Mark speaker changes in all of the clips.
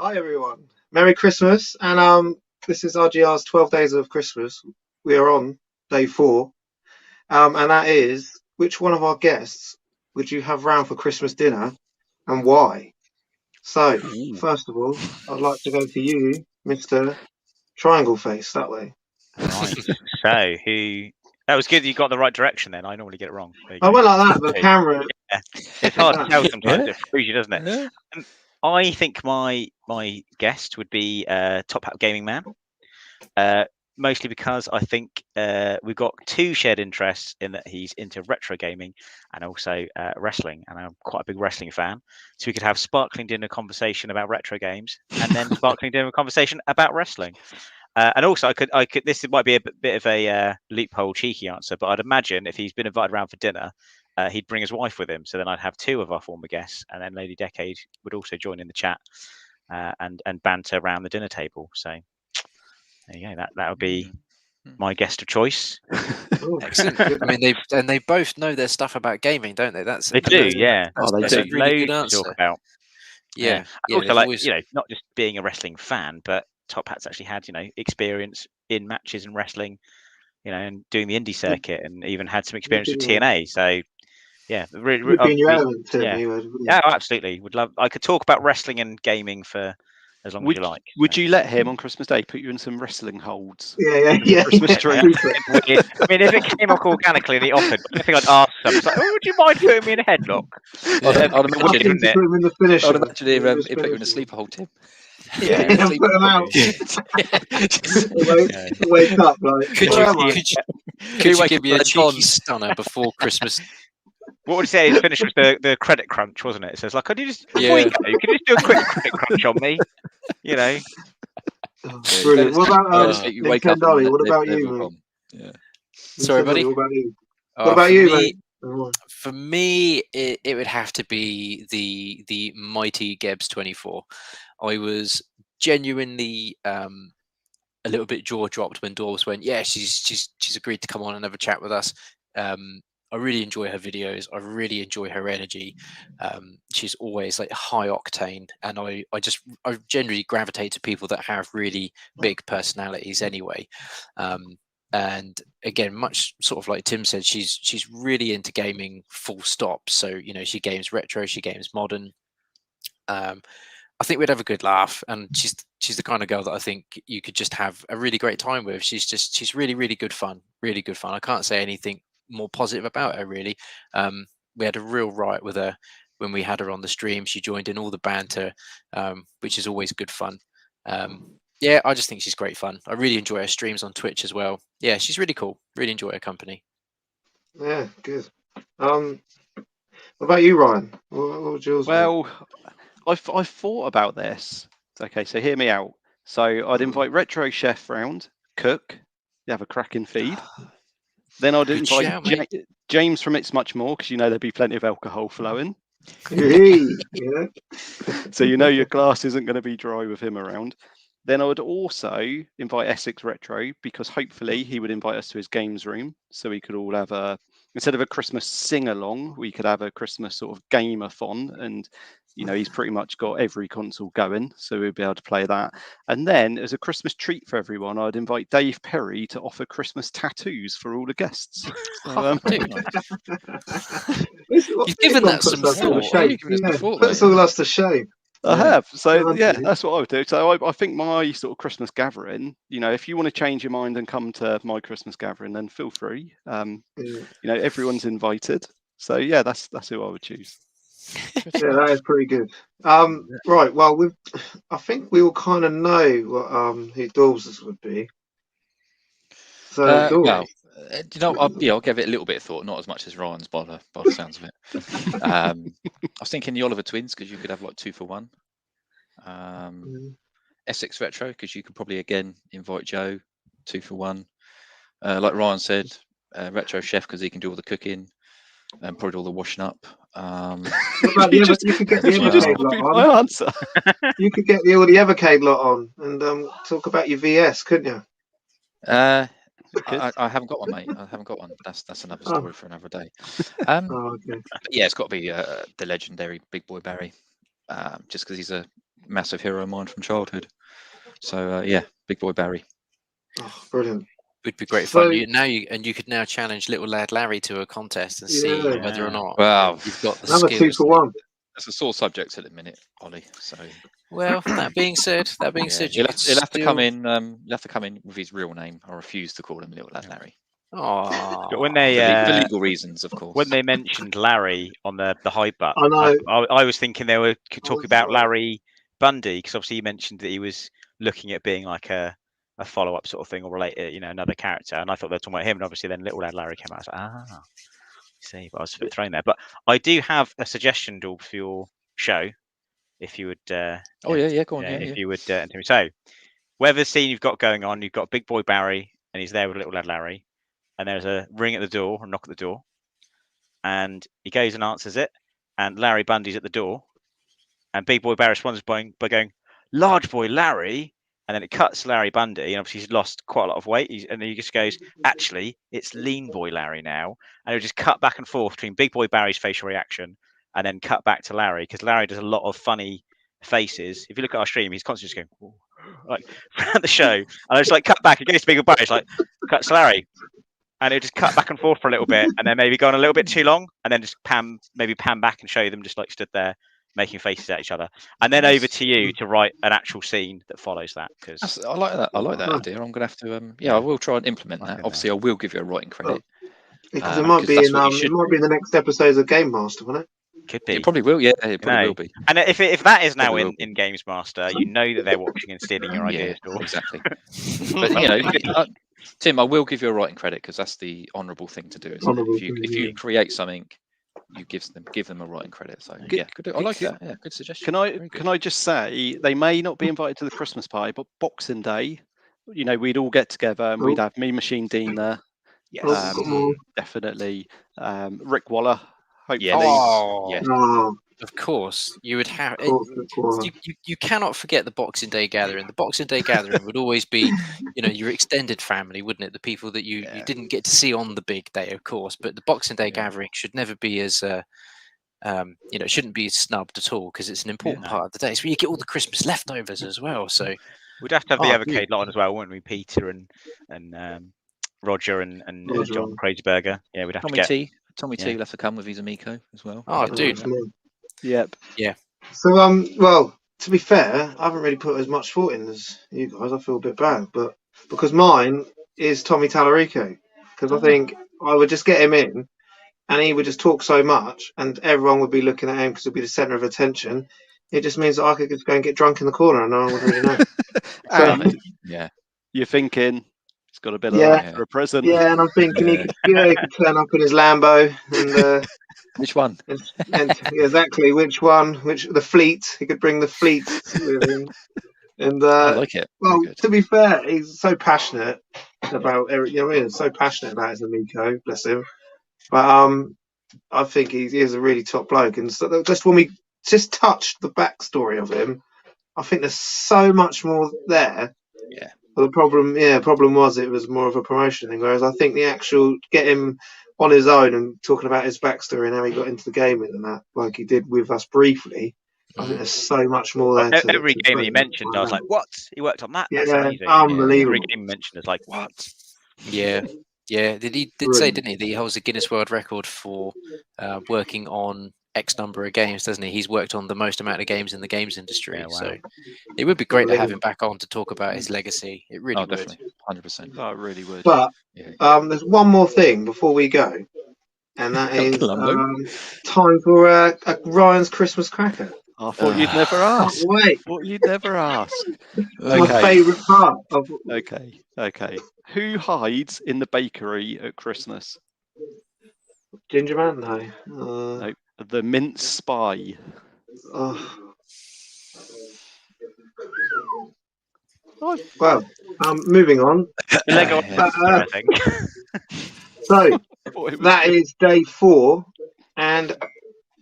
Speaker 1: Hi everyone. Merry Christmas. And this is RGR's 12 Days of Christmas. We are on day 4. And that is, which one of our guests would you have round for Christmas dinner and why? So, first of all, I'd like to go to you, Mr. Triangle Face, that way.
Speaker 2: Right. So who? That was good. You got the right direction. Then I normally get it wrong. There you
Speaker 1: I
Speaker 2: go.
Speaker 1: went like that, but camera.
Speaker 2: Yeah. It's hard to tell sometimes.
Speaker 3: Yeah.
Speaker 2: It throws you, doesn't it?
Speaker 3: Yeah.
Speaker 2: I think my guest would be Top Hat Gaming Man. Mostly because I think we've got 2 shared interests in that he's into retro gaming and also wrestling, and I'm quite a big wrestling fan. So we could have sparkling dinner conversation about retro games, and then sparkling dinner conversation about wrestling. And also, I could. This might be a bit of a loophole, cheeky answer, but I'd imagine if he's been invited around for dinner, he'd bring his wife with him. So then I'd have 2 of our former guests, and then Lady Decade would also join in the chat and banter around the dinner table. So there you go. That would be my guest of choice.
Speaker 4: Excellent. I mean, they both know their stuff about gaming, don't they?
Speaker 2: They do, yeah.
Speaker 4: That's a really good
Speaker 2: Loads to
Speaker 4: answer.
Speaker 2: talk about.
Speaker 4: Yeah.
Speaker 2: And also, like not just being a wrestling fan, but Top Hat's actually had experience in matches and wrestling, and doing the indie circuit, and even had some experience with TNA. So yeah, really, yeah, absolutely. Would love. I could talk about wrestling and gaming for as long as you like.
Speaker 3: Would you let him on Christmas Day put you in some wrestling holds?
Speaker 1: Yeah.
Speaker 3: Christmas tree.
Speaker 2: I mean, if it came up organically and he offered, I think I'd ask them. Like, would you mind putting me in a headlock?
Speaker 5: I'd imagine
Speaker 1: he
Speaker 5: put you in a sleeper hold, Tim.
Speaker 1: Yeah, put him out. Wake up, like.
Speaker 4: Could you give me a cheeky stunner before Christmas?
Speaker 2: What would you say? His finish was the credit crunch, wasn't it? It says like, could you just before you go, can you just do a quick credit crunch on me?
Speaker 1: Brilliant. What about
Speaker 5: you wake up?
Speaker 1: Dolly, what about you?
Speaker 5: Yeah.
Speaker 4: Sorry, buddy.
Speaker 1: What about you? What about you, mate?
Speaker 4: For me, it would have to be the mighty Gebs 24. I was genuinely a little bit jaw dropped when Dorbs went, yeah, she's agreed to come on and have a chat with us. I really enjoy her videos. I really enjoy her energy. She's always like high octane, and I generally gravitate to people that have really big personalities anyway. And again, much sort of like Tim said, she's really into gaming full stop. So she games retro, she games modern. I think we'd have a good laugh, and she's the kind of girl that I think you could just have a really great time with. She's really, really good fun, really good fun. I can't say anything more positive about her, really. We had a real riot with her when we had her on the stream. She joined in all the banter, which is always good fun. Yeah, I just think she's great fun. I really enjoy her streams on Twitch as well. Yeah, she's really cool. Really enjoy her company.
Speaker 1: Yeah, good. What about you, Ryan? What was yours?
Speaker 3: Well, I've thought about this. Okay, so hear me out. So I'd invite Retro Chef round, cook, you have a cracking feed. Then I'd invite James from It's Much More, because there'd be plenty of alcohol flowing.
Speaker 1: Yeah.
Speaker 3: So your glass isn't going to be dry with him around. Then I would also invite Essex Retro, because hopefully he would invite us to his games room, so we could all have instead of a Christmas sing-along, we could have a Christmas sort of game-a-thon, and he's pretty much got every console going, so we'd be able to play that. And then, as a Christmas treat for everyone, I'd invite Dave Perry to offer Christmas tattoos for all the guests. So,
Speaker 4: you've given that some thought.
Speaker 1: Puts all us to shame.
Speaker 3: I have. So yeah, that's what I would do. So I think my sort of Christmas gathering, if you want to change your mind and come to my Christmas gathering, then feel free. Everyone's invited. So yeah, that's who I would choose.
Speaker 1: Yeah, that is pretty good. Right. Well, I think we all kind of know what who Dorbs would be. So
Speaker 5: I'll give it a little bit of thought, not as much as Ryan's by the sounds of it. I was thinking the Oliver twins, because you could have like 2 for 1. Essex Retro, because you could probably again invite Joe, 2 for 1. Like Ryan said, Retro Chef, because he can do all the cooking and probably all the washing up.
Speaker 1: You could get the Evercade lot on.
Speaker 3: Answer.
Speaker 1: You could get all the Evercade lot on and talk about your VS, couldn't you?
Speaker 5: I haven't got one, mate. I haven't got one. That's another story for another day.
Speaker 1: Okay.
Speaker 5: Yeah, it's got to be the legendary Big Boy Barry, just because he's a massive hero of mine from childhood. So yeah, Big Boy Barry.
Speaker 1: Oh, brilliant.
Speaker 4: Would be great
Speaker 1: So-
Speaker 4: fun. You could now challenge little lad Larry to a contest and see
Speaker 1: Yeah.
Speaker 4: whether or not
Speaker 5: Well,
Speaker 4: you've got the
Speaker 1: Another
Speaker 4: skills.
Speaker 1: 2-for-1.
Speaker 5: that's a sore subject at the minute, Ollie. So
Speaker 4: Well, that being said,
Speaker 5: yeah,
Speaker 4: you
Speaker 5: he'll have to come in. He'll have to come in with his real name. I refuse to call him Little Lad Larry
Speaker 4: Oh,
Speaker 2: But when
Speaker 5: for,
Speaker 2: they
Speaker 5: for legal reasons, of course.
Speaker 2: when they mentioned Larry on the hype up,
Speaker 1: I know.
Speaker 2: I was thinking they were talking about
Speaker 1: as well.
Speaker 2: Larry Bundy, because obviously you mentioned that he was looking at being like a follow-up sort of thing or related, another character, and I thought they were talking about him, and obviously then Little Lad Larry came out. I was like, see, but I was a bit thrown there. But I do have a suggestion, Daub, for your show, if you would.
Speaker 5: Oh yeah, go on. Yeah,
Speaker 2: if you would. So, whatever scene you've got going on, you've got Big Boy Barry, and he's there with Little Lad Larry, and there's a ring at the door, a knock at the door, and he goes and answers it, and Larry Bundy's at the door, and Big Boy Barry responds by going, "Large Boy Larry," and then it cuts to Larry Bundy, and obviously he's lost quite a lot of weight, and then he just goes, "Actually, it's Lean Boy Larry now," and it'll just cut back and forth between Big Boy Barry's facial reaction and then cut back to Larry, because Larry does a lot of funny faces. If you look at our stream, he's constantly just going like throughout the show, and I just like cut back, it goes to Big Boy Barry, it's like cuts to Larry, and it just cut back and forth for a little bit, and then maybe go on a little bit too long, and then just pan back and show them just like stood there making faces at each other, and then over to you to write an actual scene that follows that. Because
Speaker 5: I like that. I like that idea. I'm gonna have to. I will try and implement that. Obviously, I will give you a writing credit.
Speaker 1: Because it might be in the next episodes of Game Master, won't it?
Speaker 2: could be.
Speaker 5: It probably will. Yeah, it probably will be.
Speaker 2: And if that is now
Speaker 5: Probably will
Speaker 2: in Games Master, you know that they're watching and stealing your ideas.
Speaker 5: Yeah, exactly. But Tim, I will give you a writing credit because that's the honourable thing to do. Isn't it? If you create something, you give them a writing credit. So yeah, good, I like that. Yeah, good suggestion.
Speaker 3: Can I just say they may not be invited to the Christmas party, but Boxing Day, we'd all get together and we'd have Mean Machine Dean there.
Speaker 2: Yes.
Speaker 3: Definitely. Rick Waller. Hopefully.
Speaker 5: Yeah.
Speaker 4: Of course, you would have.
Speaker 1: Of course.
Speaker 4: You cannot forget the Boxing Day gathering. The Boxing Day gathering would always be, your extended family, wouldn't it? The people that you didn't get to see on the big day, of course. But the Boxing Day gathering should never be as, it shouldn't be snubbed at all, because it's an important part of the day. So you get all the Christmas leftovers as well. So
Speaker 2: we'd have to have the Avocade lot on as well, wouldn't we? Peter and Roger and John Kreisberger. Yeah, we'd have to get
Speaker 5: Tommy T will have to come with his amico as well.
Speaker 4: Oh, dude.
Speaker 3: Yep.
Speaker 4: Yeah.
Speaker 1: So well, to be fair, I haven't really put as much thought in as you guys. I feel a bit bad, but because mine is Tommy Tallarico, because I think I would just get him in, and he would just talk so much, and everyone would be looking at him because he'd be the centre of attention. It just means that I could just go and get drunk in the corner, and no one would really know.
Speaker 3: And
Speaker 5: you're
Speaker 3: thinking it's got a bit of that for a present.
Speaker 1: Yeah, and I'm thinking he could turn up in his Lambo and.
Speaker 5: Which one?
Speaker 1: and exactly which one? The Fleet. He could bring the Fleet with him. And
Speaker 5: I like it.
Speaker 1: Well, to be fair, he's so passionate about Eric. So passionate about his amico. Bless him. But I think he is a really top bloke. And so just when we just touched the backstory of him, I think there's so much more there.
Speaker 5: Yeah.
Speaker 1: But the problem was it was more of a promotion thing. Whereas I think the actual get him on his own and talking about his backstory and how he got into the gaming and that, like he did with us briefly, I think there's so much more there.
Speaker 2: Every game he mentioned, I was like, "What? He worked on that? That's amazing!"
Speaker 1: Unbelievable.
Speaker 2: Every game he mentioned is like, "What?"
Speaker 4: Yeah. He did say, didn't he, that he holds a Guinness World Record for working on X number of games, doesn't he? He's worked on the most amount of games in the games industry.
Speaker 2: Yeah, wow.
Speaker 4: So it would be great to have him back on to talk about his legacy. It really would.
Speaker 5: Definitely, 100%.
Speaker 3: Oh, it really would.
Speaker 1: But there's one more thing before we go, and that is time for Ryan's Christmas cracker.
Speaker 3: I thought you'd never ask.
Speaker 1: Wait,
Speaker 3: Thought you'd never ask.
Speaker 1: my favourite part.
Speaker 3: Okay. Who hides in the bakery at Christmas?
Speaker 1: Ginger Man? No.
Speaker 3: No, the mince spy.
Speaker 1: Well, moving on.
Speaker 2: Lego, I think.
Speaker 1: So that is day 4, and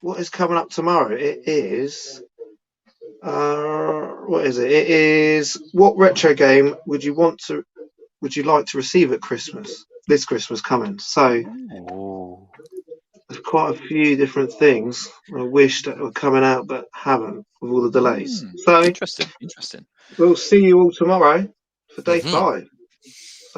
Speaker 1: what is coming up tomorrow? It is. What is it? It is what retro game would you like to receive at Christmas? This Christmas coming. So quite a few different things I wish that were coming out but haven't with all the delays. So
Speaker 5: Interesting.
Speaker 1: we'll see you all tomorrow for day 5.